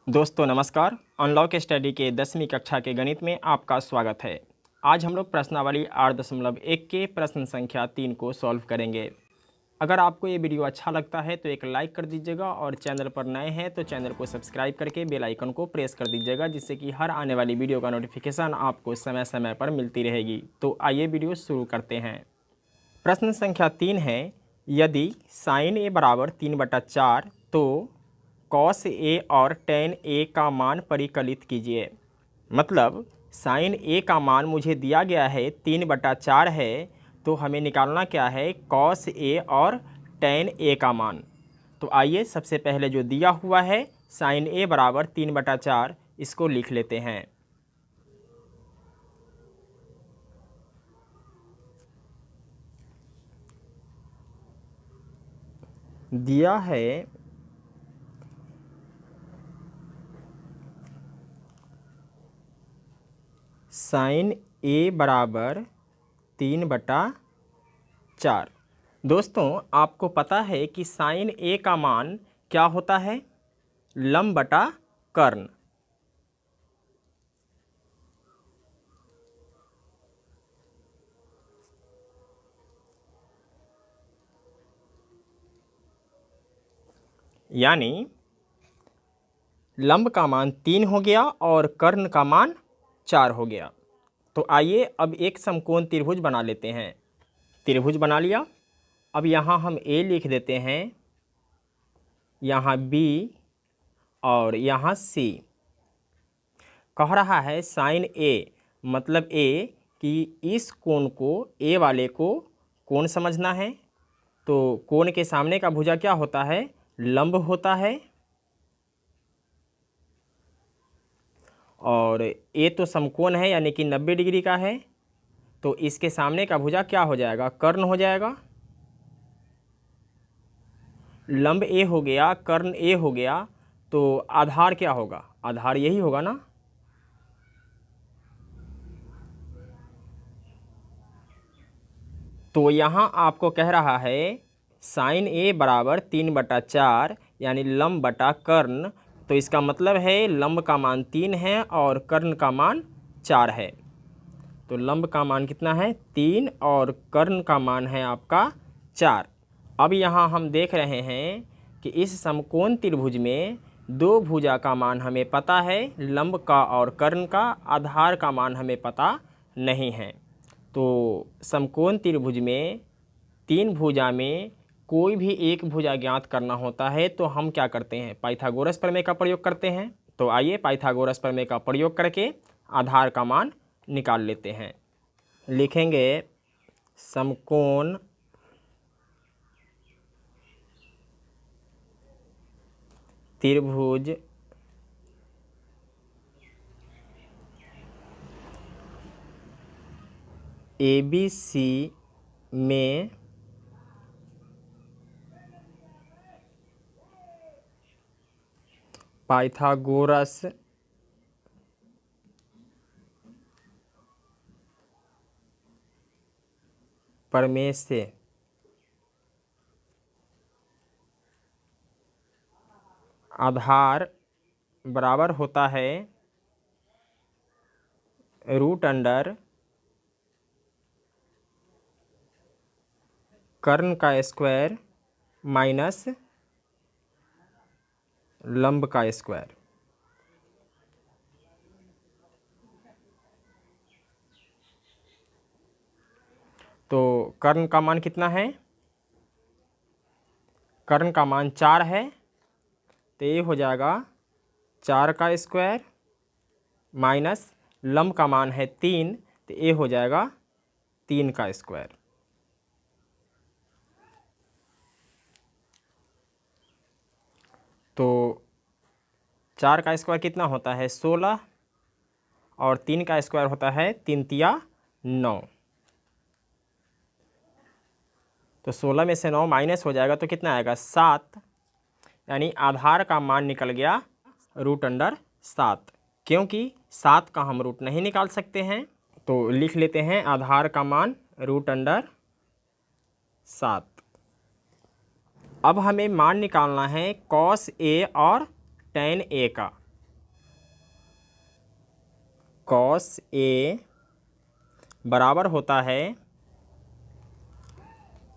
दोस्तों नमस्कार। Unlock study के 10वीं कक्षा के गणित में आपका स्वागत है। आज हम लोग प्रश्नावली 8.1 के प्रश्न संख्या 3 को सॉल्व करेंगे। अगर आपको ये वीडियो अच्छा लगता है तो एक लाइक कर दीजिएगा और चैनल पर नए हैं तो चैनल को सब्सक्राइब करके बेल आइकन को प्रेस कर दीजिएगा, जिससे कि हर आने वाली वीडियो का नोटिफिकेशन आपको समय समय पर मिलती रहेगी। तो आइए वीडियो शुरू करते हैं। प्रश्न संख्या 3 है, यदि साइन ए बराबर 3/4 तो कॉस ए और टेन ए का मान परिकलित कीजिए। मतलब साइन ए का मान मुझे दिया गया है 3/4 है, तो हमें निकालना क्या है, कॉस ए और टेन ए का मान। तो आइए सबसे पहले जो दिया हुआ है साइन ए बराबर 3/4 इसको लिख लेते हैं। दिया है साइन ए बराबर 3/4। दोस्तों आपको पता है कि साइन ए का मान क्या होता है, लंब बटा कर्ण। यानी लंब का मान 3 हो गया और कर्ण का मान 4 हो गया। तो आइए अब एक समकोण त्रिभुज बना लेते हैं। त्रिभुज बना लिया। अब यहाँ हम ए लिख देते हैं, यहाँ बी और यहाँ सी। कह रहा है साइन ए, मतलब ए कि इस कोण को, ए वाले को कोण समझना है। तो कोण के सामने का भुजा क्या होता है, लंब होता है। और ए तो समकोण है यानी कि 90 डिग्री का है, तो इसके सामने का भुजा क्या हो जाएगा, कर्ण हो जाएगा। लंब ए हो गया, कर्ण ए हो गया, तो आधार क्या होगा, आधार यही होगा ना। तो यहाँ आपको कह रहा है साइन ए बराबर 3/4 यानी लंब बटा कर्ण। तो इसका मतलब है लंब का मान 3 है और कर्ण का मान 4 है। तो लंब का मान कितना है, 3 और कर्ण का मान है आपका 4। अब यहाँ हम देख रहे हैं कि इस समकोण त्रिभुज में दो भुजा का मान हमें पता है, लंब का और कर्ण का। आधार का मान हमें पता नहीं है। तो समकोण त्रिभुज में 3 भुजा में कोई भी एक भुजा ज्ञात करना होता है तो हम क्या करते हैं, पाइथागोरस प्रमेय का प्रयोग करते हैं। तो आइए पाइथागोरस प्रमेय का प्रयोग करके आधार का मान निकाल लेते हैं। लिखेंगे समकोण त्रिभुज ABC में पाइथागोरस प्रमेय से आधार बराबर होता है √, कर्ण का स्क्वायर माइनस लंब का स्क्वायर। तो कर्ण का मान कितना है, कर्ण का मान 4 है, तो ये हो जाएगा 4 का स्क्वायर माइनस लंब का मान है 3, तो ये हो जाएगा 3 का स्क्वायर। तो 4 का स्क्वायर कितना होता है, 16, और 3 का स्क्वायर होता है 3 तिया 9। तो 16 में से 9 माइनस हो जाएगा तो कितना आएगा, 7। यानी आधार का मान निकल गया √7, क्योंकि 7 का हम रूट नहीं निकाल सकते हैं। तो लिख लेते हैं आधार का मान √7। अब हमें मान निकालना है कॉस ए और टेन ए का। कॉस ए बराबर होता है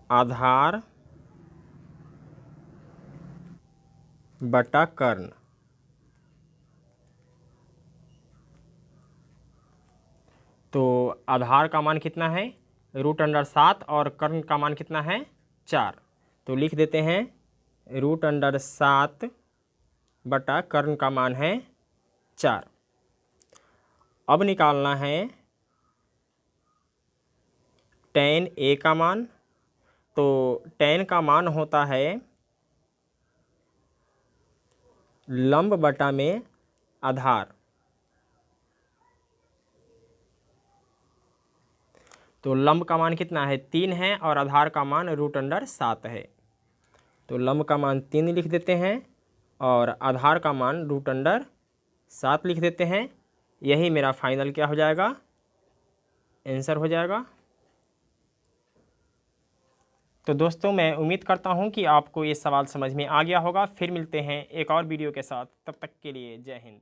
आधार बटा कर्ण। तो आधार का मान कितना है, √7 और कर्ण का मान कितना है 4। तो लिख देते हैं √7 बटा कर्ण का मान है 4। अब निकालना है tan A का मान। तो tan का मान होता है लंब बटा में आधार। तो लंब का मान कितना है 3 है और आधार का मान √7 है। तो लंब का मान 3 लिख देते हैं और आधार का मान √7 लिख देते हैं। यही मेरा फाइनल क्या हो जाएगा, आंसर हो जाएगा। तो दोस्तों मैं उम्मीद करता हूँ कि आपको ये सवाल समझ में आ गया होगा। फिर मिलते हैं एक और वीडियो के साथ, तब तक के लिए जय हिंद।